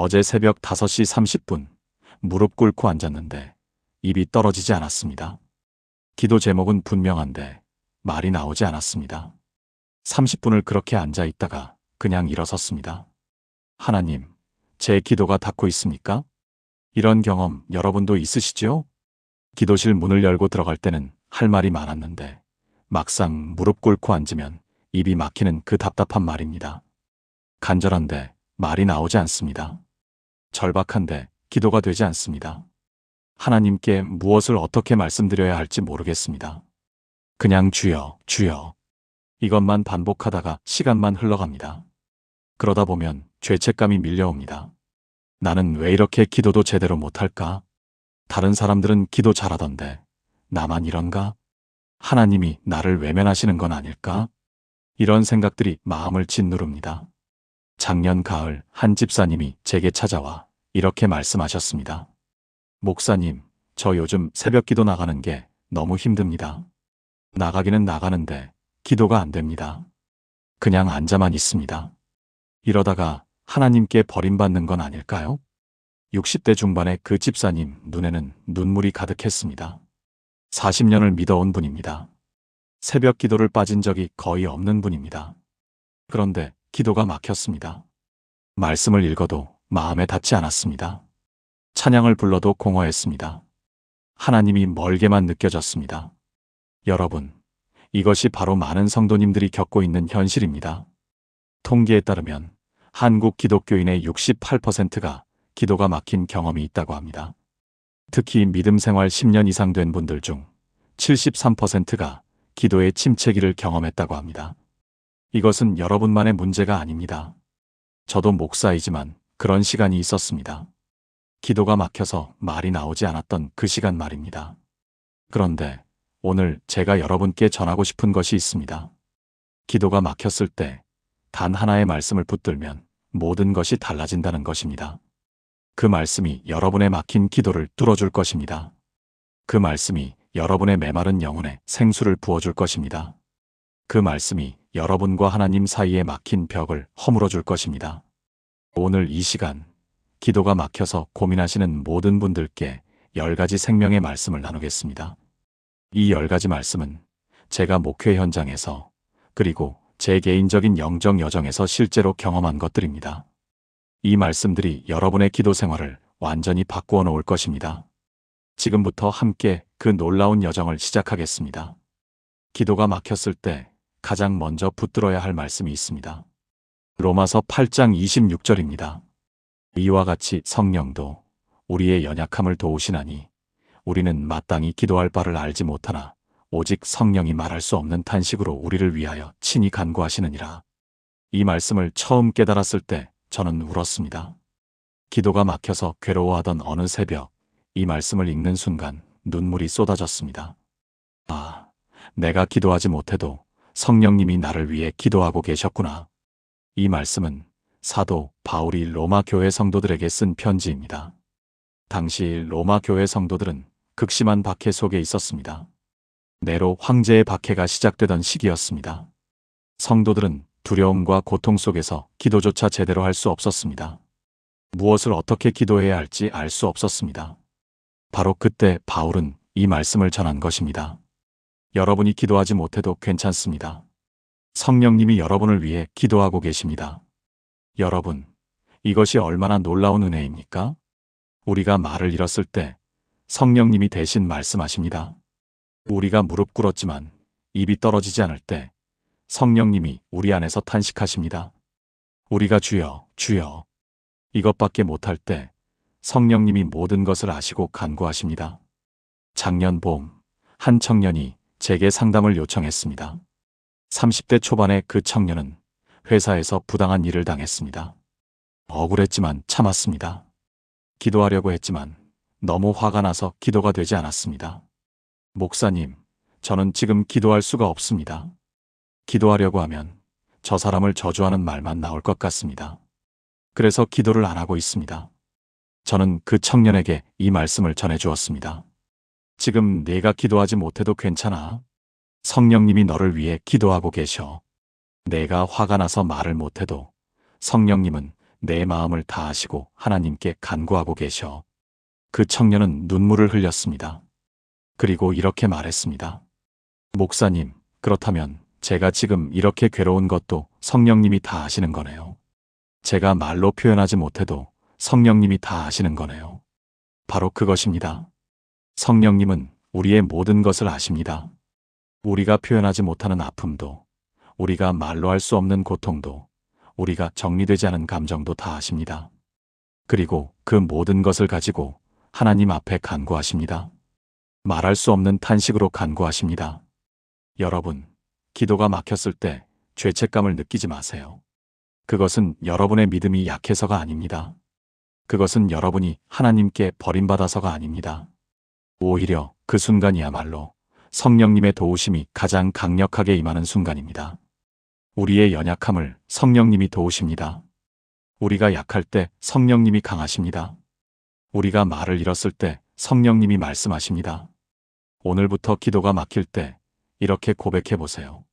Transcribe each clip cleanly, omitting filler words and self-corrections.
어제 새벽 5시 30분 무릎 꿇고 앉았는데 입이 떨어지지 않았습니다. 기도 제목은 분명한데 말이 나오지 않았습니다. 30분을 그렇게 앉아 있다가 그냥 일어섰습니다. 하나님, 제 기도가 닿고 있습니까? 이런 경험 여러분도 있으시죠? 기도실 문을 열고 들어갈 때는 할 말이 많았는데 막상 무릎 꿇고 앉으면 입이 막히는 그 답답한 말입니다. 간절한데 말이 나오지 않습니다. 절박한데 기도가 되지 않습니다. 하나님께 무엇을 어떻게 말씀드려야 할지 모르겠습니다. 그냥 주여, 주여. 이것만 반복하다가 시간만 흘러갑니다. 그러다 보면 죄책감이 밀려옵니다. 나는 왜 이렇게 기도도 제대로 못할까? 다른 사람들은 기도 잘하던데 나만 이런가? 하나님이 나를 외면하시는 건 아닐까? 이런 생각들이 마음을 짓누릅니다. 작년 가을 한 집사님이 제게 찾아와 이렇게 말씀하셨습니다. 목사님, 저 요즘 새벽 기도 나가는 게 너무 힘듭니다. 나가기는 나가는데 기도가 안 됩니다. 그냥 앉아만 있습니다. 이러다가 하나님께 버림받는 건 아닐까요? 60대 중반의 그 집사님 눈에는 눈물이 가득했습니다. 40년을 믿어온 분입니다. 새벽 기도를 빠진 적이 거의 없는 분입니다. 그런데 기도가 막혔습니다. 말씀을 읽어도 마음에 닿지 않았습니다. 찬양을 불러도 공허했습니다. 하나님이 멀게만 느껴졌습니다. 여러분, 이것이 바로 많은 성도님들이 겪고 있는 현실입니다. 통계에 따르면 한국 기독교인의 68%가 기도가 막힌 경험이 있다고 합니다. 특히 믿음 생활 10년 이상 된 분들 중 73%가 기도의 침체기를 경험했다고 합니다. 이것은 여러분만의 문제가 아닙니다. 저도 목사이지만 그런 시간이 있었습니다. 기도가 막혀서 말이 나오지 않았던 그 시간 말입니다. 그런데 오늘 제가 여러분께 전하고 싶은 것이 있습니다. 기도가 막혔을 때 단 하나의 말씀을 붙들면 모든 것이 달라진다는 것입니다. 그 말씀이 여러분의 막힌 기도를 뚫어줄 것입니다. 그 말씀이 여러분의 메마른 영혼에 생수를 부어줄 것입니다. 그 말씀이 여러분과 하나님 사이에 막힌 벽을 허물어줄 것입니다. 오늘 이 시간 기도가 막혀서 고민하시는 모든 분들께 10가지 생명의 말씀을 나누겠습니다. 이 10가지 말씀은 제가 목회 현장에서 그리고 제 개인적인 영적 여정에서 실제로 경험한 것들입니다. 이 말씀들이 여러분의 기도 생활을 완전히 바꾸어 놓을 것입니다. 지금부터 함께 그 놀라운 여정을 시작하겠습니다. 기도가 막혔을 때 가장 먼저 붙들어야 할 말씀이 있습니다. 로마서 8장 26절입니다. 이와 같이 성령도 우리의 연약함을 도우시나니 우리는 마땅히 기도할 바를 알지 못하나 오직 성령이 말할 수 없는 탄식으로 우리를 위하여 친히 간구하시느니라. 이 말씀을 처음 깨달았을 때 저는 울었습니다. 기도가 막혀서 괴로워하던 어느 새벽 이 말씀을 읽는 순간 눈물이 쏟아졌습니다. 아, 내가 기도하지 못해도 성령님이 나를 위해 기도하고 계셨구나. 이 말씀은 사도 바울이 로마 교회 성도들에게 쓴 편지입니다. 당시 로마 교회 성도들은 극심한 박해 속에 있었습니다. 네로 황제의 박해가 시작되던 시기였습니다. 성도들은 두려움과 고통 속에서 기도조차 제대로 할 수 없었습니다. 무엇을 어떻게 기도해야 할지 알 수 없었습니다. 바로 그때 바울은 이 말씀을 전한 것입니다. 여러분이 기도하지 못해도 괜찮습니다. 성령님이 여러분을 위해 기도하고 계십니다. 여러분, 이것이 얼마나 놀라운 은혜입니까? 우리가 말을 잃었을 때 성령님이 대신 말씀하십니다. 우리가 무릎 꿇었지만 입이 떨어지지 않을 때 성령님이 우리 안에서 탄식하십니다. 우리가 주여, 주여 이것밖에 못할 때 성령님이 모든 것을 아시고 간구하십니다. 작년 봄, 한 청년이 제게 상담을 요청했습니다. 30대 초반의 그 청년은 회사에서 부당한 일을 당했습니다. 억울했지만 참았습니다. 기도하려고 했지만 너무 화가 나서 기도가 되지 않았습니다. 목사님, 저는 지금 기도할 수가 없습니다. 기도하려고 하면 저 사람을 저주하는 말만 나올 것 같습니다. 그래서 기도를 안 하고 있습니다. 저는 그 청년에게 이 말씀을 전해주었습니다. 지금 내가 기도하지 못해도 괜찮아. 성령님이 너를 위해 기도하고 계셔. 내가 화가 나서 말을 못해도 성령님은 내 마음을 다하시고 하나님께 간구하고 계셔. 그 청년은 눈물을 흘렸습니다. 그리고 이렇게 말했습니다. 목사님, 그렇다면 제가 지금 이렇게 괴로운 것도 성령님이 다 아시는 거네요. 제가 말로 표현하지 못해도 성령님이 다 아시는 거네요. 바로 그것입니다. 성령님은 우리의 모든 것을 아십니다. 우리가 표현하지 못하는 아픔도, 우리가 말로 할 수 없는 고통도, 우리가 정리되지 않은 감정도 다 아십니다. 그리고 그 모든 것을 가지고 하나님 앞에 간구하십니다. 말할 수 없는 탄식으로 간구하십니다. 여러분, 기도가 막혔을 때 죄책감을 느끼지 마세요. 그것은 여러분의 믿음이 약해서가 아닙니다. 그것은 여러분이 하나님께 버림받아서가 아닙니다. 오히려 그 순간이야말로 성령님의 도우심이 가장 강력하게 임하는 순간입니다. 우리의 연약함을 성령님이 도우십니다. 우리가 약할 때 성령님이 강하십니다. 우리가 말을 잃었을 때 성령님이 말씀하십니다. 오늘부터 기도가 막힐 때 이렇게 고백해 보세요.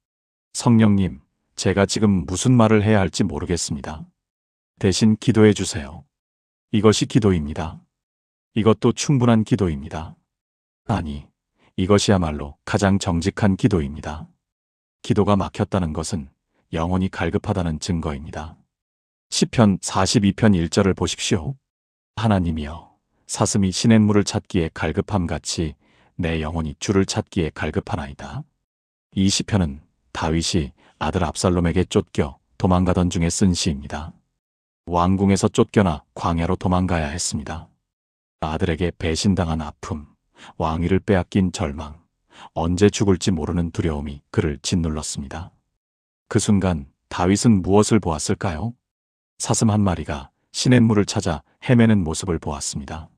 성령님, 제가 지금 무슨 말을 해야 할지 모르겠습니다. 대신 기도해 주세요. 이것이 기도입니다. 이것도 충분한 기도입니다. 아니, 이것이야말로 가장 정직한 기도입니다. 기도가 막혔다는 것은 영혼이 갈급하다는 증거입니다. 시편 42편 1절을 보십시오. 하나님이여, 사슴이 시냇물을 찾기에 갈급함같이 내 영혼이 주를 찾기에 갈급하나이다. 이 시편은 다윗이 아들 압살롬에게 쫓겨 도망가던 중에 쓴 시입니다. 왕궁에서 쫓겨나 광야로 도망가야 했습니다. 아들에게 배신당한 아픔, 왕위를 빼앗긴 절망, 언제 죽을지 모르는 두려움이 그를 짓눌렀습니다. 그 순간 다윗은 무엇을 보았을까요? 사슴 한 마리가 시냇물을 찾아 헤매는 모습을 보았습니다.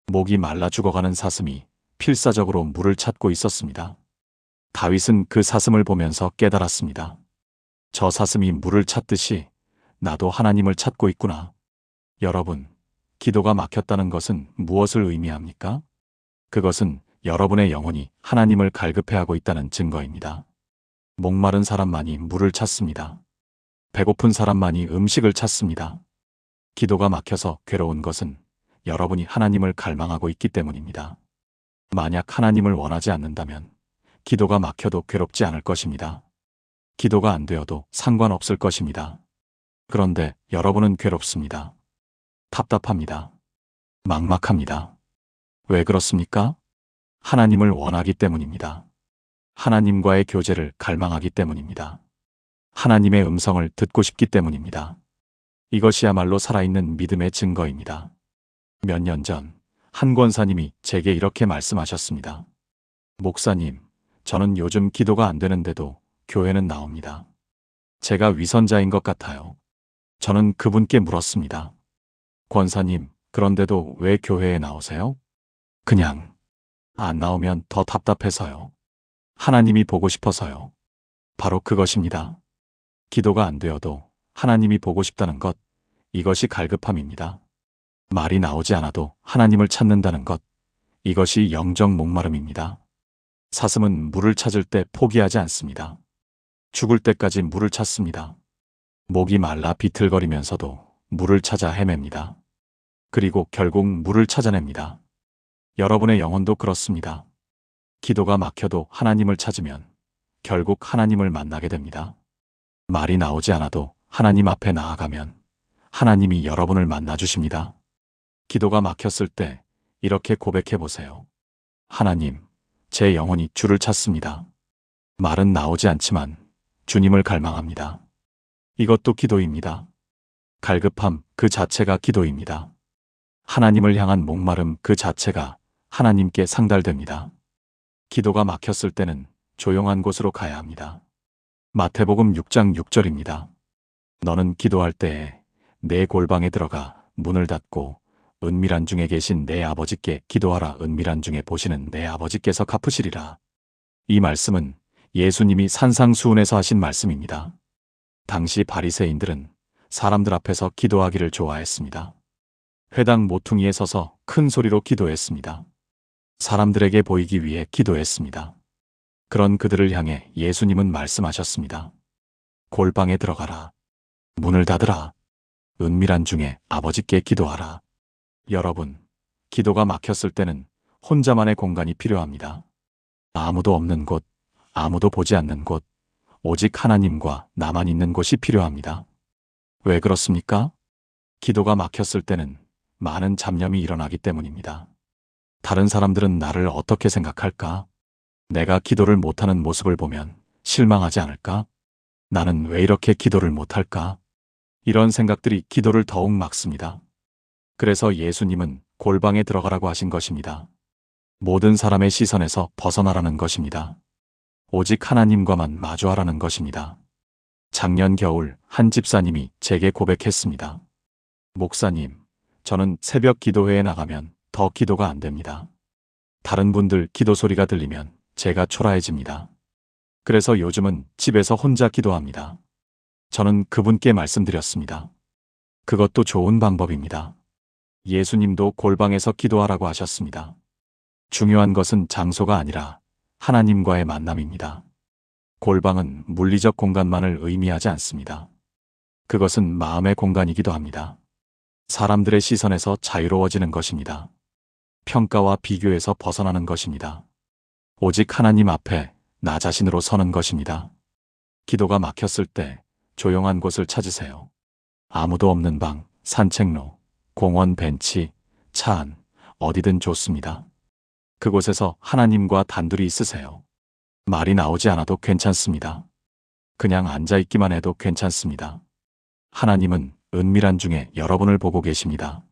목이 말라 죽어가는 사슴이 필사적으로 물을 찾고 있었습니다. 다윗은 그 사슴을 보면서 깨달았습니다. 저 사슴이 물을 찾듯이 나도 하나님을 찾고 있구나. 여러분, 기도가 막혔다는 것은 무엇을 의미합니까? 그것은 여러분의 영혼이 하나님을 갈급해하고 있다는 증거입니다. 목마른 사람만이 물을 찾습니다. 배고픈 사람만이 음식을 찾습니다. 기도가 막혀서 괴로운 것은 여러분이 하나님을 갈망하고 있기 때문입니다. 만약 하나님을 원하지 않는다면 기도가 막혀도 괴롭지 않을 것입니다. 기도가 안 되어도 상관없을 것입니다. 그런데 여러분은 괴롭습니다. 답답합니다. 막막합니다. 왜 그렇습니까? 하나님을 원하기 때문입니다. 하나님과의 교제를 갈망하기 때문입니다. 하나님의 음성을 듣고 싶기 때문입니다. 이것이야말로 살아있는 믿음의 증거입니다. 몇 년 전 한 권사님이 제게 이렇게 말씀하셨습니다. 목사님, 저는 요즘 기도가 안 되는데도 교회는 나옵니다. 제가 위선자인 것 같아요. 저는 그분께 물었습니다. 권사님, 그런데도 왜 교회에 나오세요? 그냥 안 나오면 더 답답해서요. 하나님이 보고 싶어서요. 바로 그것입니다. 기도가 안 되어도 하나님이 보고 싶다는 것, 이것이 갈급함입니다. 말이 나오지 않아도 하나님을 찾는다는 것, 이것이 영적 목마름입니다. 사슴은 물을 찾을 때 포기하지 않습니다. 죽을 때까지 물을 찾습니다. 목이 말라 비틀거리면서도 물을 찾아 헤맵니다. 그리고 결국 물을 찾아냅니다. 여러분의 영혼도 그렇습니다. 기도가 막혀도 하나님을 찾으면 결국 하나님을 만나게 됩니다. 말이 나오지 않아도 하나님 앞에 나아가면 하나님이 여러분을 만나주십니다. 기도가 막혔을 때 이렇게 고백해 보세요. 하나님, 제 영혼이 주를 찾습니다. 말은 나오지 않지만 주님을 갈망합니다. 이것도 기도입니다. 갈급함 그 자체가 기도입니다. 하나님을 향한 목마름 그 자체가 하나님께 상달됩니다. 기도가 막혔을 때는 조용한 곳으로 가야 합니다. 마태복음 6장 6절입니다. 너는 기도할 때에 내 골방에 들어가 문을 닫고 은밀한 중에 계신 내 아버지께 기도하라. 은밀한 중에 보시는 내 아버지께서 갚으시리라. 이 말씀은 예수님이 산상수훈에서 하신 말씀입니다. 당시 바리새인들은 사람들 앞에서 기도하기를 좋아했습니다. 회당 모퉁이에 서서 큰 소리로 기도했습니다. 사람들에게 보이기 위해 기도했습니다. 그런 그들을 향해 예수님은 말씀하셨습니다. 골방에 들어가라. 문을 닫으라. 은밀한 중에 아버지께 기도하라. 여러분, 기도가 막혔을 때는 혼자만의 공간이 필요합니다. 아무도 없는 곳, 아무도 보지 않는 곳, 오직 하나님과 나만 있는 곳이 필요합니다. 왜 그렇습니까? 기도가 막혔을 때는 많은 잡념이 일어나기 때문입니다. 다른 사람들은 나를 어떻게 생각할까? 내가 기도를 못하는 모습을 보면 실망하지 않을까? 나는 왜 이렇게 기도를 못할까? 이런 생각들이 기도를 더욱 막습니다. 그래서 예수님은 골방에 들어가라고 하신 것입니다. 모든 사람의 시선에서 벗어나라는 것입니다. 오직 하나님과만 마주하라는 것입니다. 작년 겨울 한 집사님이 제게 고백했습니다. 목사님, 저는 새벽 기도회에 나가면 더 기도가 안 됩니다. 다른 분들 기도 소리가 들리면 제가 초라해집니다. 그래서 요즘은 집에서 혼자 기도합니다. 저는 그분께 말씀드렸습니다. 그것도 좋은 방법입니다. 예수님도 골방에서 기도하라고 하셨습니다. 중요한 것은 장소가 아니라 하나님과의 만남입니다. 골방은 물리적 공간만을 의미하지 않습니다. 그것은 마음의 공간이기도 합니다. 사람들의 시선에서 자유로워지는 것입니다. 평가와 비교에서 벗어나는 것입니다. 오직 하나님 앞에 나 자신으로 서는 것입니다. 기도가 막혔을 때 조용한 곳을 찾으세요. 아무도 없는 방, 산책로, 공원 벤치, 차 안, 어디든 좋습니다. 그곳에서 하나님과 단둘이 있으세요. 말이 나오지 않아도 괜찮습니다. 그냥 앉아있기만 해도 괜찮습니다. 하나님은 은밀한 중에 여러분을 보고 계십니다.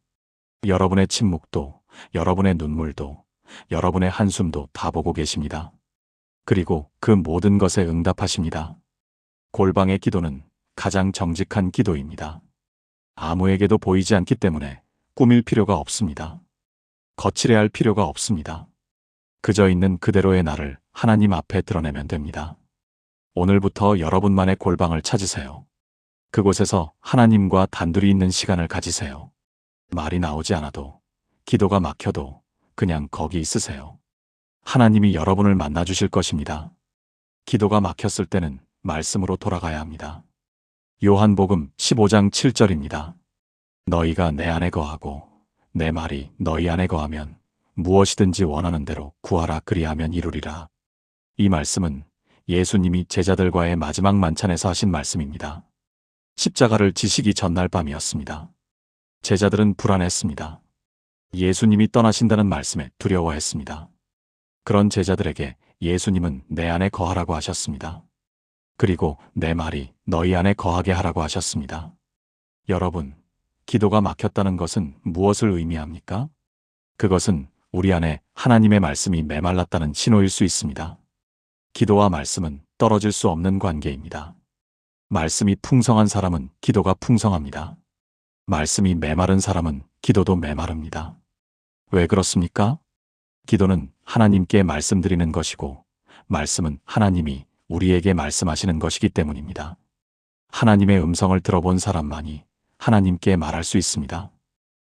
여러분의 침묵도, 여러분의 눈물도, 여러분의 한숨도 다 보고 계십니다. 그리고 그 모든 것에 응답하십니다. 골방의 기도는 가장 정직한 기도입니다. 아무에게도 보이지 않기 때문에 꾸밀 필요가 없습니다. 거칠해야 할 필요가 없습니다. 그저 있는 그대로의 나를 하나님 앞에 드러내면 됩니다. 오늘부터 여러분만의 골방을 찾으세요. 그곳에서 하나님과 단둘이 있는 시간을 가지세요. 말이 나오지 않아도, 기도가 막혀도 그냥 거기 있으세요. 하나님이 여러분을 만나주실 것입니다. 기도가 막혔을 때는 말씀으로 돌아가야 합니다. 요한복음 15장 7절입니다. 너희가 내 안에 거하고 내 말이 너희 안에 거하면 무엇이든지 원하는 대로 구하라 그리하면 이루리라. 이 말씀은 예수님이 제자들과의 마지막 만찬에서 하신 말씀입니다. 십자가를 지시기 전날 밤이었습니다. 제자들은 불안했습니다. 예수님이 떠나신다는 말씀에 두려워했습니다. 그런 제자들에게 예수님은 내 안에 거하라고 하셨습니다. 그리고 내 말이 너희 안에 거하게 하라고 하셨습니다. 여러분, 기도가 막혔다는 것은 무엇을 의미합니까? 그것은 우리 안에 하나님의 말씀이 메말랐다는 신호일 수 있습니다. 기도와 말씀은 떨어질 수 없는 관계입니다. 말씀이 풍성한 사람은 기도가 풍성합니다. 말씀이 메마른 사람은 기도도 메마릅니다. 왜 그렇습니까? 기도는 하나님께 말씀드리는 것이고, 말씀은 하나님이 우리에게 말씀하시는 것이기 때문입니다. 하나님의 음성을 들어본 사람만이 하나님께 말할 수 있습니다.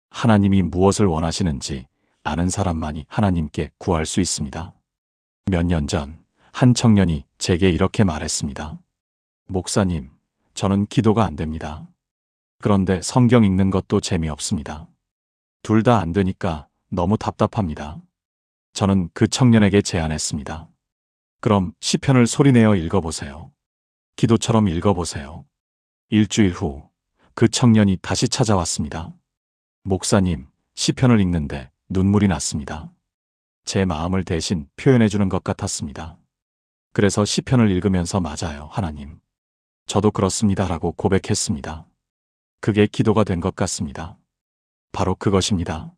하나님이 무엇을 원하시는지 아는 사람만이 하나님께 구할 수 있습니다. 몇 년 전 한 청년이 제게 이렇게 말했습니다. 목사님, 저는 기도가 안 됩니다. 그런데 성경 읽는 것도 재미없습니다. 둘 다 안 되니까 너무 답답합니다. 저는 그 청년에게 제안했습니다. 그럼 시편을 소리내어 읽어보세요. 기도처럼 읽어보세요. 일주일 후 그 청년이 다시 찾아왔습니다. 목사님, 시편을 읽는데 눈물이 났습니다. 제 마음을 대신 표현해주는 것 같았습니다. 그래서 시편을 읽으면서 맞아요, 하나님. 저도 그렇습니다라고 고백했습니다. 그게 기도가 된 것 같습니다. 바로 그것입니다.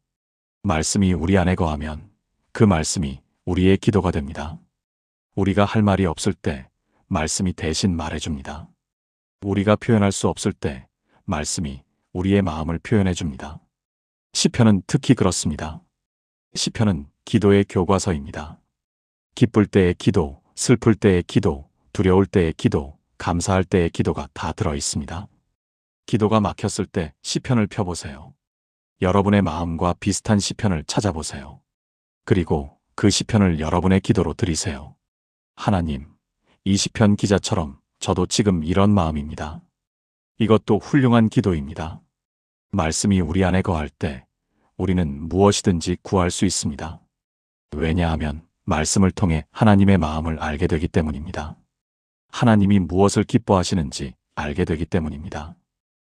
말씀이 우리 안에 거하면 그 말씀이 우리의 기도가 됩니다. 우리가 할 말이 없을 때 말씀이 대신 말해줍니다. 우리가 표현할 수 없을 때 말씀이 우리의 마음을 표현해줍니다. 시편은 특히 그렇습니다. 시편은 기도의 교과서입니다. 기쁠 때의 기도, 슬플 때의 기도, 두려울 때의 기도, 감사할 때의 기도가 다 들어있습니다. 기도가 막혔을 때 시편을 펴보세요. 여러분의 마음과 비슷한 시편을 찾아보세요. 그리고 그 시편을 여러분의 기도로 드리세요. 하나님, 이 시편 기자처럼 저도 지금 이런 마음입니다. 이것도 훌륭한 기도입니다. 말씀이 우리 안에 거할 때 우리는 무엇이든지 구할 수 있습니다. 왜냐하면 말씀을 통해 하나님의 마음을 알게 되기 때문입니다. 하나님이 무엇을 기뻐하시는지 알게 되기 때문입니다.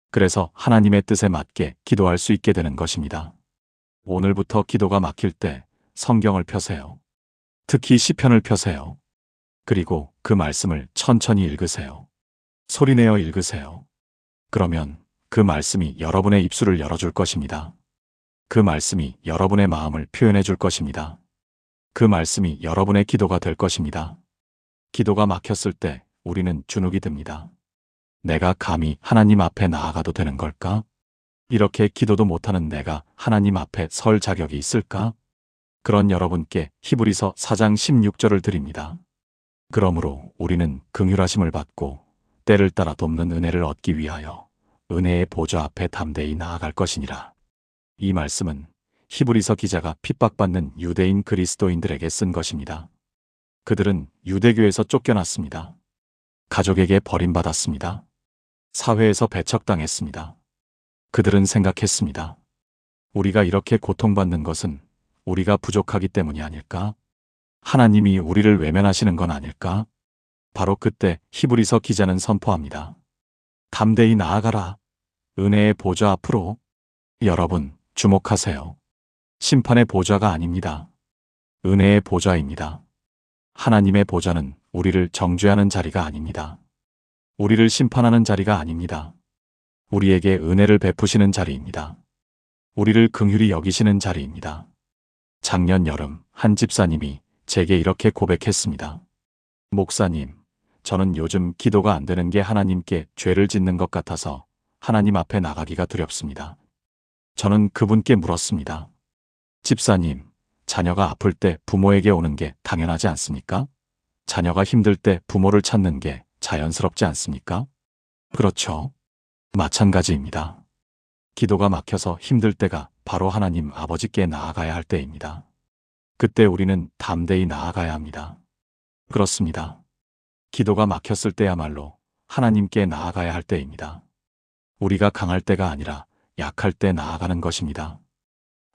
그래서 하나님의 뜻에 맞게 기도할 수 있게 되는 것입니다. 오늘부터 기도가 막힐 때 성경을 펴세요. 특히 시편을 펴세요. 그리고 그 말씀을 천천히 읽으세요. 소리내어 읽으세요. 그러면 그 말씀이 여러분의 입술을 열어줄 것입니다. 그 말씀이 여러분의 마음을 표현해 줄 것입니다. 그 말씀이 여러분의 기도가 될 것입니다. 기도가 막혔을 때 우리는 주눅이 듭니다. 내가 감히 하나님 앞에 나아가도 되는 걸까? 이렇게 기도도 못하는 내가 하나님 앞에 설 자격이 있을까? 그런 여러분께 히브리서 4장 16절을 드립니다. 그러므로 우리는 긍휼하심을 받고 때를 따라 돕는 은혜를 얻기 위하여 은혜의 보좌 앞에 담대히 나아갈 것이니라. 이 말씀은 히브리서 기자가 핍박받는 유대인 그리스도인들에게 쓴 것입니다. 그들은 유대교에서 쫓겨났습니다. 가족에게 버림받았습니다. 사회에서 배척당했습니다. 그들은 생각했습니다. 우리가 이렇게 고통받는 것은 우리가 부족하기 때문이 아닐까? 하나님이 우리를 외면하시는 건 아닐까? 바로 그때 히브리서 기자는 선포합니다. 담대히 나아가라. 은혜의 보좌 앞으로. 여러분, 주목하세요. 심판의 보좌가 아닙니다. 은혜의 보좌입니다. 하나님의 보좌는 우리를 정죄하는 자리가 아닙니다. 우리를 심판하는 자리가 아닙니다. 우리에게 은혜를 베푸시는 자리입니다. 우리를 긍휼히 여기시는 자리입니다. 작년 여름 한 집사님이 제게 이렇게 고백했습니다. 목사님, 저는 요즘 기도가 안 되는 게 하나님께 죄를 짓는 것 같아서 하나님 앞에 나가기가 두렵습니다. 저는 그분께 물었습니다. 집사님, 자녀가 아플 때 부모에게 오는 게 당연하지 않습니까? 자녀가 힘들 때 부모를 찾는 게 자연스럽지 않습니까? 그렇죠. 마찬가지입니다. 기도가 막혀서 힘들 때가 바로 하나님 아버지께 나아가야 할 때입니다. 그때 우리는 담대히 나아가야 합니다. 그렇습니다. 기도가 막혔을 때야말로 하나님께 나아가야 할 때입니다. 우리가 강할 때가 아니라 약할 때 나아가는 것입니다.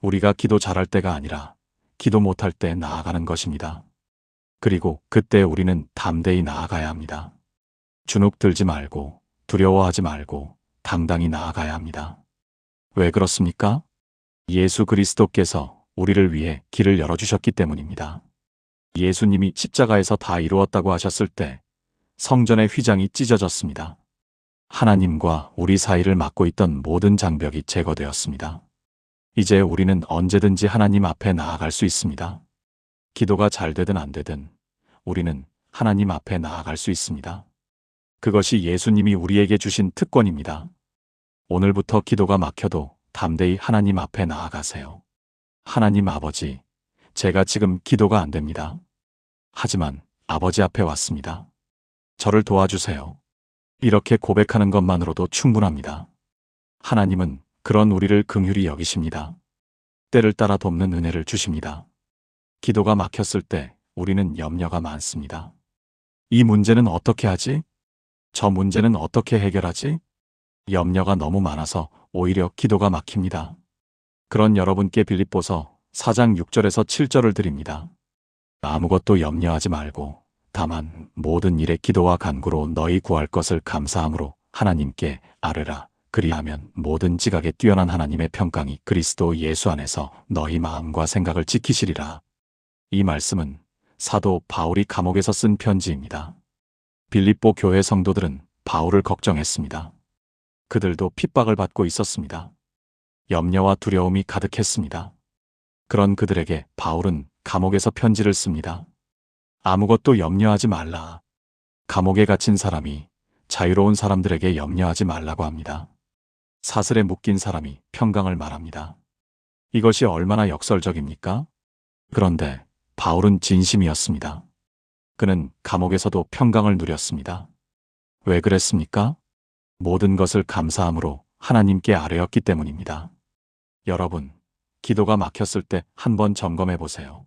우리가 기도 잘할 때가 아니라 기도 못할 때 나아가는 것입니다. 그리고 그때 우리는 담대히 나아가야 합니다. 주눅 들지 말고 두려워하지 말고 당당히 나아가야 합니다. 왜 그렇습니까? 예수 그리스도께서 우리를 위해 길을 열어주셨기 때문입니다. 예수님이 십자가에서 다 이루었다고 하셨을 때 성전의 휘장이 찢어졌습니다. 하나님과 우리 사이를 막고 있던 모든 장벽이 제거되었습니다. 이제 우리는 언제든지 하나님 앞에 나아갈 수 있습니다. 기도가 잘 되든 안 되든 우리는 하나님 앞에 나아갈 수 있습니다. 그것이 예수님이 우리에게 주신 특권입니다. 오늘부터 기도가 막혀도 담대히 하나님 앞에 나아가세요. 하나님 아버지, 제가 지금 기도가 안 됩니다. 하지만 아버지 앞에 왔습니다. 저를 도와주세요. 이렇게 고백하는 것만으로도 충분합니다. 하나님은 그런 우리를 긍휼히 여기십니다. 때를 따라 돕는 은혜를 주십니다. 기도가 막혔을 때 우리는 염려가 많습니다. 이 문제는 어떻게 하지? 저 문제는 어떻게 해결하지? 염려가 너무 많아서 오히려 기도가 막힙니다. 그런 여러분께 빌립보서 4장 6절에서 7절을 드립니다. 아무것도 염려하지 말고 다만 모든 일에 기도와 간구로 너희 구할 것을 감사함으로 하나님께 아뢰라. 그리하면 모든 지각에 뛰어난 하나님의 평강이 그리스도 예수 안에서 너희 마음과 생각을 지키시리라. 이 말씀은 사도 바울이 감옥에서 쓴 편지입니다. 빌립보 교회 성도들은 바울을 걱정했습니다. 그들도 핍박을 받고 있었습니다. 염려와 두려움이 가득했습니다. 그런 그들에게 바울은 감옥에서 편지를 씁니다. 아무것도 염려하지 말라. 감옥에 갇힌 사람이 자유로운 사람들에게 염려하지 말라고 합니다. 사슬에 묶인 사람이 평강을 말합니다. 이것이 얼마나 역설적입니까? 그런데 바울은 진심이었습니다. 그는 감옥에서도 평강을 누렸습니다. 왜 그랬습니까? 모든 것을 감사함으로 하나님께 아뢰었기 때문입니다. 여러분, 기도가 막혔을 때 한번 점검해 보세요.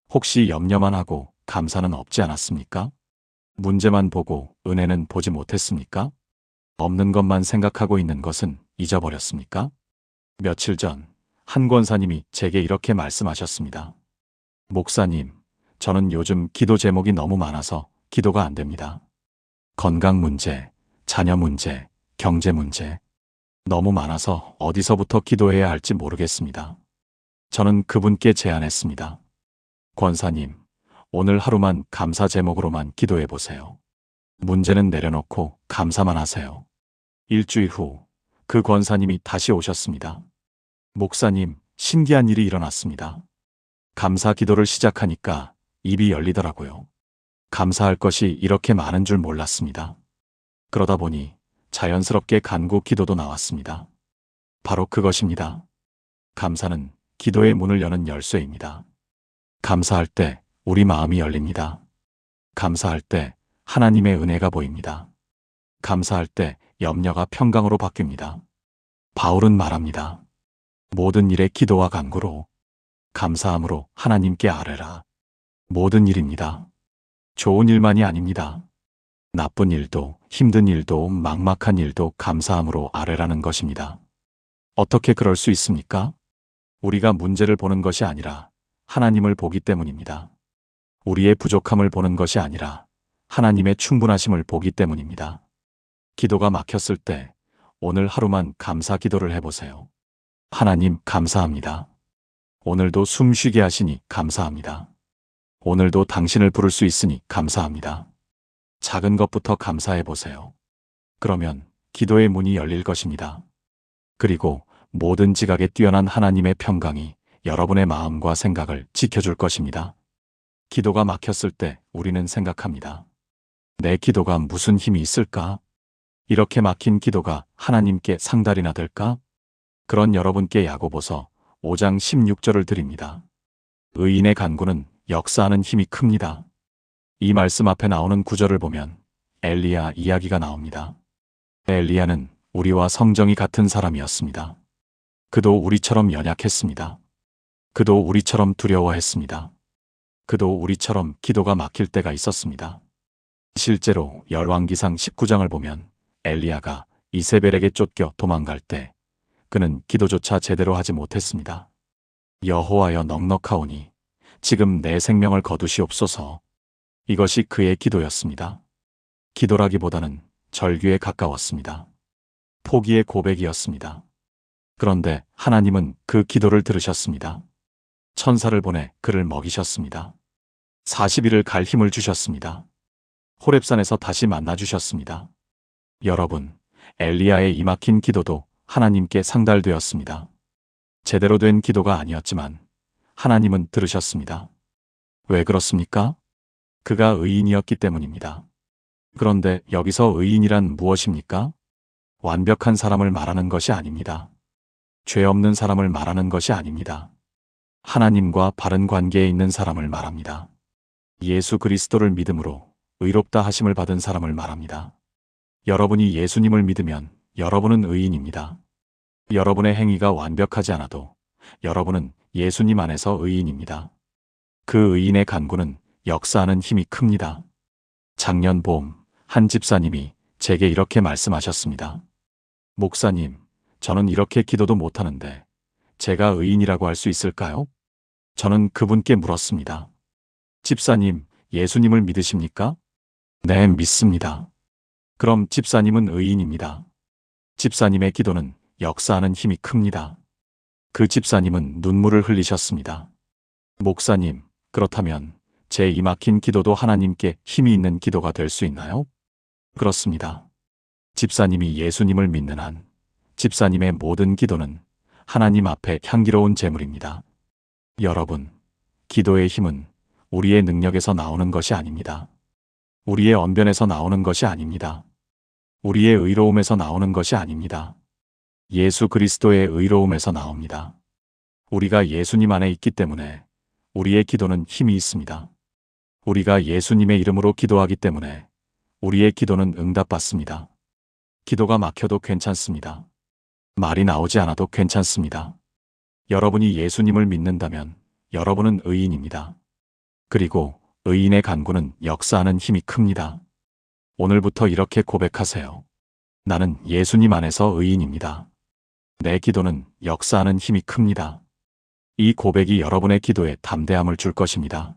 혹시 염려만 하고 감사는 없지 않았습니까? 문제만 보고 은혜는 보지 못했습니까? 없는 것만 생각하고 있는 것은 잊어버렸습니까? 며칠 전 한 권사님이 제게 이렇게 말씀하셨습니다. 목사님, 저는 요즘 기도 제목이 너무 많아서 기도가 안 됩니다. 건강 문제, 자녀 문제, 경제 문제. 너무 많아서 어디서부터 기도해야 할지 모르겠습니다. 저는 그분께 제안했습니다. 권사님, 오늘 하루만 감사 제목으로만 기도해 보세요. 문제는 내려놓고 감사만 하세요. 일주일 후 그 권사님이 다시 오셨습니다. 목사님, 신기한 일이 일어났습니다. 감사 기도를 시작하니까 입이 열리더라고요. 감사할 것이 이렇게 많은 줄 몰랐습니다. 그러다 보니 자연스럽게 간구 기도도 나왔습니다. 바로 그것입니다. 감사는 기도의 문을 여는 열쇠입니다. 감사할 때 우리 마음이 열립니다. 감사할 때 하나님의 은혜가 보입니다. 감사할 때 염려가 평강으로 바뀝니다. 바울은 말합니다. 모든 일에 기도와 간구로 감사함으로 하나님께 아뢰라. 모든 일입니다. 좋은 일만이 아닙니다. 나쁜 일도 힘든 일도 막막한 일도 감사함으로 아뢰라는 것입니다. 어떻게 그럴 수 있습니까? 우리가 문제를 보는 것이 아니라 하나님을 보기 때문입니다. 우리의 부족함을 보는 것이 아니라 하나님의 충분하심을 보기 때문입니다. 기도가 막혔을 때 오늘 하루만 감사 기도를 해보세요. 하나님 감사합니다. 오늘도 숨 쉬게 하시니 감사합니다. 오늘도 당신을 부를 수 있으니 감사합니다. 작은 것부터 감사해 보세요. 그러면 기도의 문이 열릴 것입니다. 그리고 모든 지각에 뛰어난 하나님의 평강이 여러분의 마음과 생각을 지켜줄 것입니다. 기도가 막혔을 때 우리는 생각합니다. 내 기도가 무슨 힘이 있을까? 이렇게 막힌 기도가 하나님께 상달이나 될까? 그런 여러분께 야고보서 5장 16절을 드립니다. 의인의 간구는 역사하는 힘이 큽니다. 이 말씀 앞에 나오는 구절을 보면 엘리야 이야기가 나옵니다. 엘리야는 우리와 성정이 같은 사람이었습니다. 그도 우리처럼 연약했습니다. 그도 우리처럼 두려워했습니다. 그도 우리처럼 기도가 막힐 때가 있었습니다. 실제로 열왕기상 19장을 보면 엘리야가 이세벨에게 쫓겨 도망갈 때 그는 기도조차 제대로 하지 못했습니다. 여호와여 넉넉하오니 지금 내 생명을 거두시옵소서. 이것이 그의 기도였습니다. 기도라기보다는 절규에 가까웠습니다. 포기의 고백이었습니다. 그런데 하나님은 그 기도를 들으셨습니다. 천사를 보내 그를 먹이셨습니다. 40일을 갈 힘을 주셨습니다. 호렙산에서 다시 만나주셨습니다. 여러분, 엘리야의 이 막힌 기도도 하나님께 상달되었습니다. 제대로 된 기도가 아니었지만 하나님은 들으셨습니다. 왜 그렇습니까? 그가 의인이었기 때문입니다. 그런데 여기서 의인이란 무엇입니까? 완벽한 사람을 말하는 것이 아닙니다. 죄 없는 사람을 말하는 것이 아닙니다. 하나님과 바른 관계에 있는 사람을 말합니다. 예수 그리스도를 믿음으로 의롭다 하심을 받은 사람을 말합니다. 여러분이 예수님을 믿으면 여러분은 의인입니다. 여러분의 행위가 완벽하지 않아도 여러분은 예수님 안에서 의인입니다. 그 의인의 간구는 역사하는 힘이 큽니다. 작년 봄 한 집사님이 제게 이렇게 말씀하셨습니다. 목사님, 저는 이렇게 기도도 못하는데 제가 의인이라고 할 수 있을까요? 저는 그분께 물었습니다. 집사님, 예수님을 믿으십니까? 네, 믿습니다. 그럼 집사님은 의인입니다. 집사님의 기도는 역사하는 힘이 큽니다. 그 집사님은 눈물을 흘리셨습니다. 목사님, 그렇다면 제 이 막힌 기도도 하나님께 힘이 있는 기도가 될 수 있나요? 그렇습니다. 집사님이 예수님을 믿는 한 집사님의 모든 기도는 하나님 앞에 향기로운 제물입니다. 여러분, 기도의 힘은 우리의 능력에서 나오는 것이 아닙니다. 우리의 언변에서 나오는 것이 아닙니다. 우리의 의로움에서 나오는 것이 아닙니다. 예수 그리스도의 의로움에서 나옵니다. 우리가 예수님 안에 있기 때문에 우리의 기도는 힘이 있습니다. 우리가 예수님의 이름으로 기도하기 때문에 우리의 기도는 응답받습니다. 기도가 막혀도 괜찮습니다. 말이 나오지 않아도 괜찮습니다. 여러분이 예수님을 믿는다면 여러분은 의인입니다. 그리고 의인의 간구는 역사하는 힘이 큽니다. 오늘부터 이렇게 고백하세요. 나는 예수님 안에서 의인입니다. 내 기도는 역사하는 힘이 큽니다. 이 고백이 여러분의 기도에 담대함을 줄 것입니다.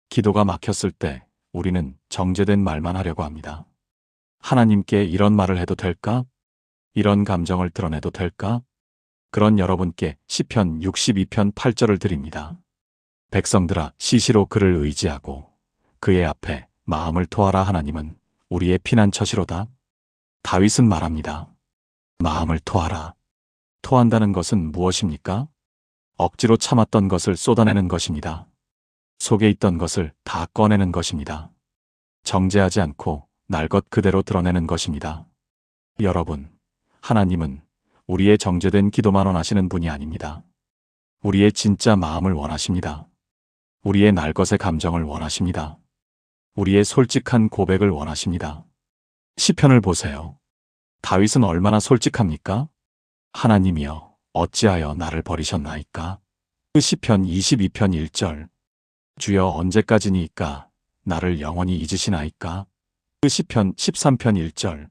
기도가 막혔을 때 우리는 정제된 말만 하려고 합니다. 하나님께 이런 말을 해도 될까? 이런 감정을 드러내도 될까? 그런 여러분께 시편 62편 8절을 드립니다. 백성들아, 시시로 그를 의지하고 그의 앞에 마음을 토하라. 하나님은 우리의 피난처시로다. 다윗은 말합니다. 마음을 토하라. 토한다는 것은 무엇입니까? 억지로 참았던 것을 쏟아내는 것입니다. 속에 있던 것을 다 꺼내는 것입니다. 정죄하지 않고 날 것 그대로 드러내는 것입니다. 여러분, 하나님은 우리의 정죄된 기도만 원하시는 분이 아닙니다. 우리의 진짜 마음을 원하십니다. 우리의 날 것의 감정을 원하십니다. 우리의 솔직한 고백을 원하십니다. 시편을 보세요. 다윗은 얼마나 솔직합니까? 하나님이여, 어찌하여 나를 버리셨나이까? 그 시편 22편 1절. 주여, 언제까지니이까 나를 영원히 잊으시나이까? 그 시편 13편 1절.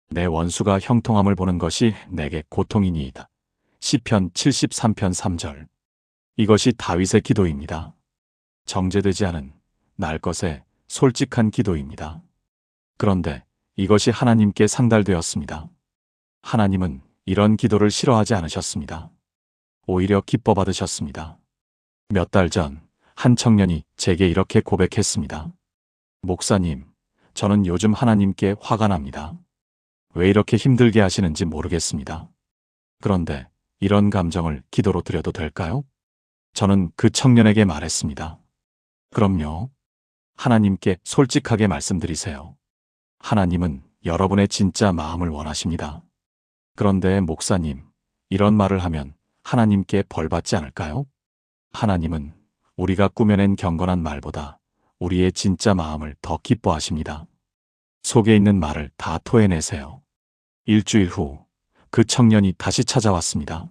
내 원수가 형통함을 보는 것이 내게 고통이니이다. 시편 73편 3절. 이것이 다윗의 기도입니다. 정제되지 않은 날 것의 솔직한 기도입니다. 그런데 이것이 하나님께 상달되었습니다. 하나님은 이런 기도를 싫어하지 않으셨습니다. 오히려 기뻐 받으셨습니다. 몇 달 전 한 청년이 제게 이렇게 고백했습니다. 목사님, 저는 요즘 하나님께 화가 납니다. 왜 이렇게 힘들게 하시는지 모르겠습니다. 그런데 이런 감정을 기도로 드려도 될까요? 저는 그 청년에게 말했습니다. 그럼요. 하나님께 솔직하게 말씀드리세요. 하나님은 여러분의 진짜 마음을 원하십니다. 그런데 목사님, 이런 말을 하면 하나님께 벌 받지 않을까요? 하나님은 우리가 꾸며낸 경건한 말보다 우리의 진짜 마음을 더 기뻐하십니다. 속에 있는 말을 다 토해내세요. 일주일 후 그 청년이 다시 찾아왔습니다.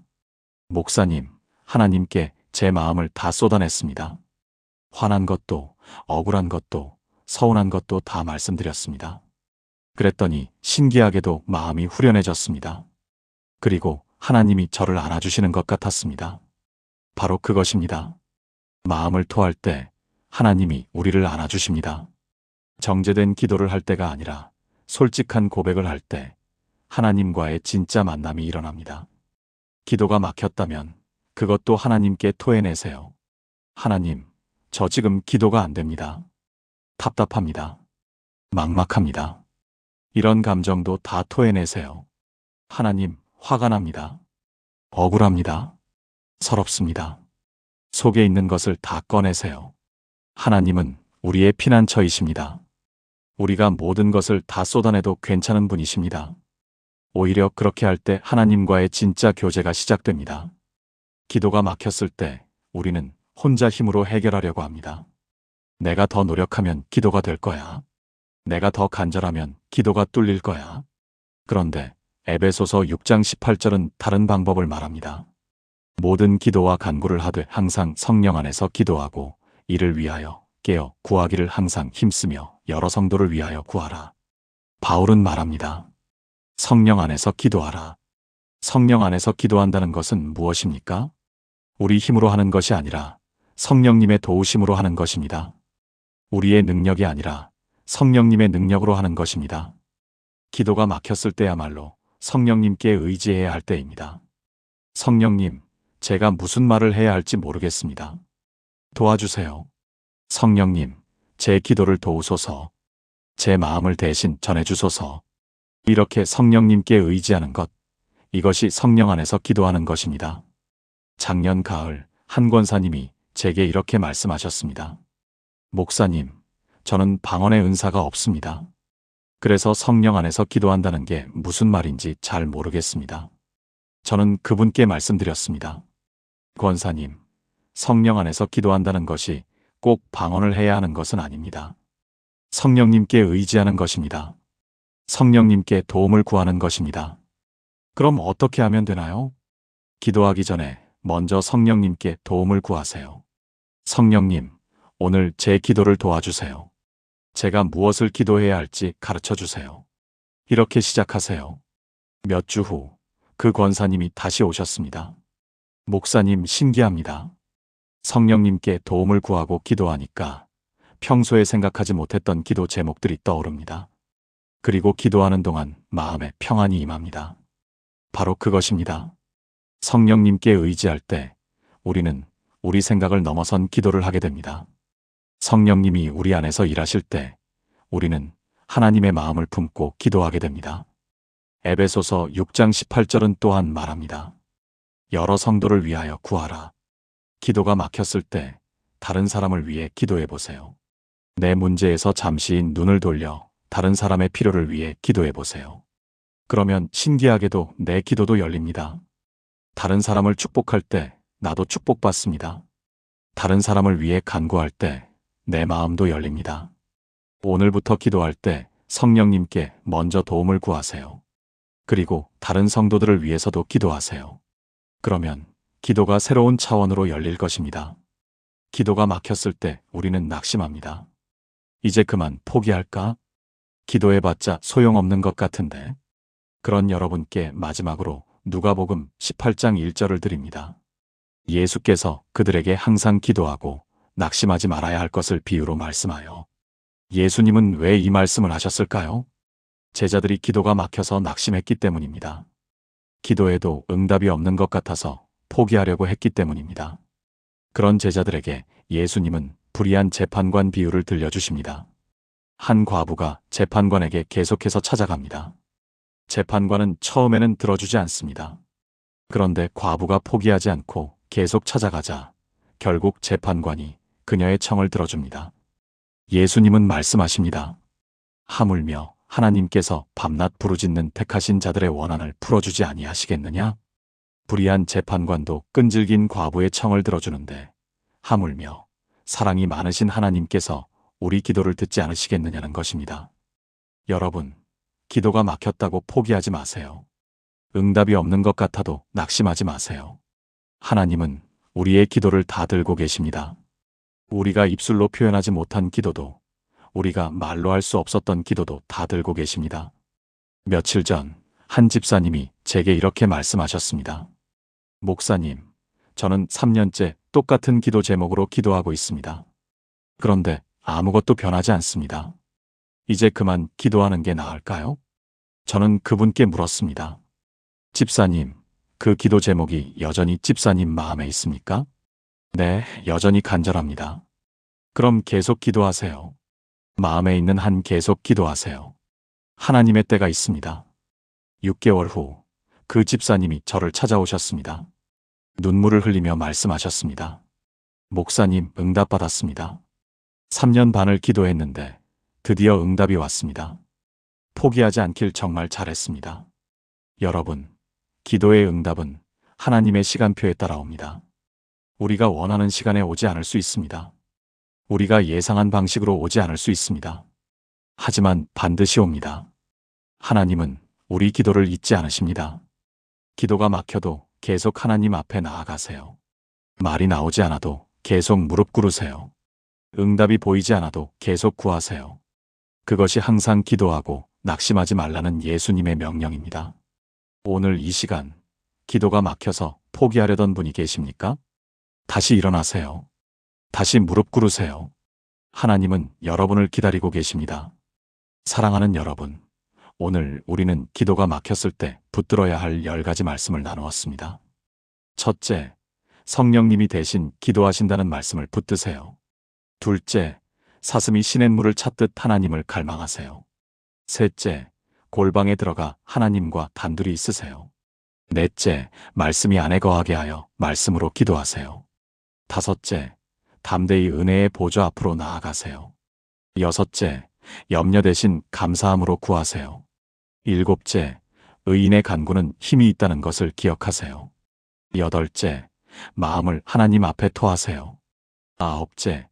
목사님, 하나님께 제 마음을 다 쏟아냈습니다. 화난 것도, 억울한 것도, 서운한 것도 다 말씀드렸습니다. 그랬더니 신기하게도 마음이 후련해졌습니다. 그리고 하나님이 저를 안아주시는 것 같았습니다. 바로 그것입니다. 마음을 토할 때 하나님이 우리를 안아주십니다. 정제된 기도를 할 때가 아니라 솔직한 고백을 할 때 하나님과의 진짜 만남이 일어납니다. 기도가 막혔다면 그것도 하나님께 토해내세요. 하나님, 저 지금 기도가 안 됩니다. 답답합니다. 막막합니다. 이런 감정도 다 토해내세요. 하나님, 화가 납니다. 억울합니다. 서럽습니다. 속에 있는 것을 다 꺼내세요. 하나님은 우리의 피난처이십니다. 우리가 모든 것을 다 쏟아내도 괜찮은 분이십니다. 오히려 그렇게 할 때 하나님과의 진짜 교제가 시작됩니다. 기도가 막혔을 때 우리는 혼자 힘으로 해결하려고 합니다. 내가 더 노력하면 기도가 될 거야. 내가 더 간절하면 기도가 뚫릴 거야. 그런데 에베소서 6장 18절은 다른 방법을 말합니다. 모든 기도와 간구를 하되 항상 성령 안에서 기도하고 이를 위하여 깨어 구하기를 항상 힘쓰며 여러 성도를 위하여 구하라. 바울은 말합니다. 성령 안에서 기도하라. 성령 안에서 기도한다는 것은 무엇입니까? 우리 힘으로 하는 것이 아니라 성령님의 도우심으로 하는 것입니다. 우리의 능력이 아니라 성령님의 능력으로 하는 것입니다. 기도가 막혔을 때야말로 성령님께 의지해야 할 때입니다. 성령님, 제가 무슨 말을 해야 할지 모르겠습니다. 도와주세요. 성령님, 제 기도를 도우소서. 제 마음을 대신 전해주소서. 이렇게 성령님께 의지하는 것, 이것이 성령 안에서 기도하는 것입니다. 작년 가을 한 권사님이 제게 이렇게 말씀하셨습니다. 목사님, 저는 방언의 은사가 없습니다. 그래서 성령 안에서 기도한다는 게 무슨 말인지 잘 모르겠습니다. 저는 그분께 말씀드렸습니다. 권사님, 성령 안에서 기도한다는 것이 꼭 방언을 해야 하는 것은 아닙니다. 성령님께 의지하는 것입니다. 성령님께 도움을 구하는 것입니다. 그럼 어떻게 하면 되나요? 기도하기 전에 먼저 성령님께 도움을 구하세요. 성령님, 오늘 제 기도를 도와주세요. 제가 무엇을 기도해야 할지 가르쳐 주세요. 이렇게 시작하세요. 몇 주 후, 그 권사님이 다시 오셨습니다. 목사님 신기합니다. 성령님께 도움을 구하고 기도하니까 평소에 생각하지 못했던 기도 제목들이 떠오릅니다. 그리고 기도하는 동안 마음에 평안이 임합니다. 바로 그것입니다. 성령님께 의지할 때 우리는 우리 생각을 넘어선 기도를 하게 됩니다. 성령님이 우리 안에서 일하실 때 우리는 하나님의 마음을 품고 기도하게 됩니다. 에베소서 6장 18절은 또한 말합니다. 여러 성도를 위하여 구하라. 기도가 막혔을 때 다른 사람을 위해 기도해 보세요. 내 문제에서 잠시 눈을 돌려 다른 사람의 필요를 위해 기도해 보세요. 그러면 신기하게도 내 기도도 열립니다. 다른 사람을 축복할 때 나도 축복받습니다. 다른 사람을 위해 간구할 때 내 마음도 열립니다. 오늘부터 기도할 때 성령님께 먼저 도움을 구하세요. 그리고 다른 성도들을 위해서도 기도하세요. 그러면 기도가 새로운 차원으로 열릴 것입니다. 기도가 막혔을 때 우리는 낙심합니다. 이제 그만 포기할까? 기도해봤자 소용없는 것 같은데. 그런 여러분께 마지막으로 누가복음 18장 1절을 드립니다. 예수께서 그들에게 항상 기도하고 낙심하지 말아야 할 것을 비유로 말씀하여. 예수님은 왜 이 말씀을 하셨을까요? 제자들이 기도가 막혀서 낙심했기 때문입니다. 기도해도 응답이 없는 것 같아서 포기하려고 했기 때문입니다. 그런 제자들에게 예수님은 불의한 재판관 비유를 들려주십니다. 한 과부가 재판관에게 계속해서 찾아갑니다. 재판관은 처음에는 들어주지 않습니다. 그런데 과부가 포기하지 않고 계속 찾아가자 결국 재판관이 그녀의 청을 들어줍니다. 예수님은 말씀하십니다. 하물며 하나님께서 밤낮 부르짖는 택하신 자들의 원한을 풀어주지 아니하시겠느냐? 불의한 재판관도 끈질긴 과부의 청을 들어주는데 하물며 사랑이 많으신 하나님께서 우리 기도를 듣지 않으시겠느냐는 것입니다. 여러분, 기도가 막혔다고 포기하지 마세요. 응답이 없는 것 같아도 낙심하지 마세요. 하나님은 우리의 기도를 다 들고 계십니다. 우리가 입술로 표현하지 못한 기도도, 우리가 말로 할 수 없었던 기도도 다 들고 계십니다. 며칠 전 한 집사님이 제게 이렇게 말씀하셨습니다. 목사님, 저는 3년째 똑같은 기도 제목으로 기도하고 있습니다. 그런데 아무것도 변하지 않습니다. 이제 그만 기도하는 게 나을까요? 저는 그분께 물었습니다. 집사님, 그 기도 제목이 여전히 집사님 마음에 있습니까? 네, 여전히 간절합니다. 그럼 계속 기도하세요. 마음에 있는 한 계속 기도하세요. 하나님의 때가 있습니다. 6개월 후 그 집사님이 저를 찾아오셨습니다. 눈물을 흘리며 말씀하셨습니다. 목사님, 응답받았습니다. 3년 반을 기도했는데 드디어 응답이 왔습니다. 포기하지 않길 정말 잘했습니다. 여러분, 기도의 응답은 하나님의 시간표에 따라옵니다. 우리가 원하는 시간에 오지 않을 수 있습니다. 우리가 예상한 방식으로 오지 않을 수 있습니다. 하지만 반드시 옵니다. 하나님은 우리 기도를 잊지 않으십니다. 기도가 막혀도 계속 하나님 앞에 나아가세요. 말이 나오지 않아도 계속 무릎 꿇으세요. 응답이 보이지 않아도 계속 구하세요. 그것이 항상 기도하고 낙심하지 말라는 예수님의 명령입니다. 오늘 이 시간, 기도가 막혀서 포기하려던 분이 계십니까? 다시 일어나세요. 다시 무릎 꿇으세요. 하나님은 여러분을 기다리고 계십니다. 사랑하는 여러분, 오늘 우리는 기도가 막혔을 때 붙들어야 할 10가지 말씀을 나누었습니다. 첫째, 성령님이 대신 기도하신다는 말씀을 붙드세요. 둘째, 사슴이 시냇물을 찾듯 하나님을 갈망하세요. 셋째, 골방에 들어가 하나님과 단둘이 있으세요. 넷째, 말씀이 안에 거하게 하여 말씀으로 기도하세요. 다섯째, 담대히 은혜의 보좌 앞으로 나아가세요. 여섯째, 염려 대신 감사함으로 구하세요. 일곱째, 의인의 간구는 힘이 있다는 것을 기억하세요. 여덟째, 마음을 하나님 앞에 토하세요. 아홉째,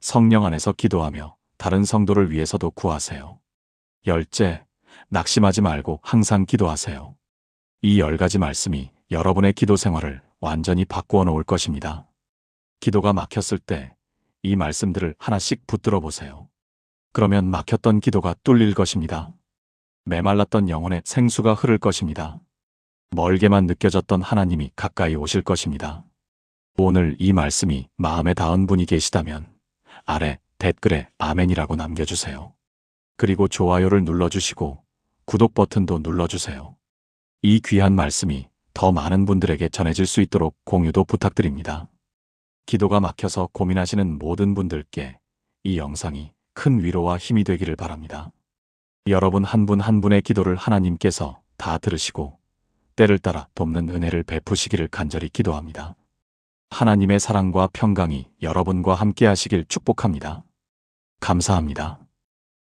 성령 안에서 기도하며 다른 성도를 위해서도 구하세요. 열째, 낙심하지 말고 항상 기도하세요. 이 10가지 말씀이 여러분의 기도 생활을 완전히 바꾸어 놓을 것입니다. 기도가 막혔을 때 이 말씀들을 하나씩 붙들어 보세요. 그러면 막혔던 기도가 뚫릴 것입니다. 메말랐던 영혼의 생수가 흐를 것입니다. 멀게만 느껴졌던 하나님이 가까이 오실 것입니다. 오늘 이 말씀이 마음에 닿은 분이 계시다면 아래 댓글에 아멘이라고 남겨주세요. 그리고 좋아요를 눌러주시고 구독 버튼도 눌러주세요. 이 귀한 말씀이 더 많은 분들에게 전해질 수 있도록 공유도 부탁드립니다. 기도가 막혀서 고민하시는 모든 분들께 이 영상이 큰 위로와 힘이 되기를 바랍니다. 여러분 한 분 한 분의 기도를 하나님께서 다 들으시고 때를 따라 돕는 은혜를 베푸시기를 간절히 기도합니다. 하나님의 사랑과 평강이 여러분과 함께 하시길 축복합니다. 감사합니다.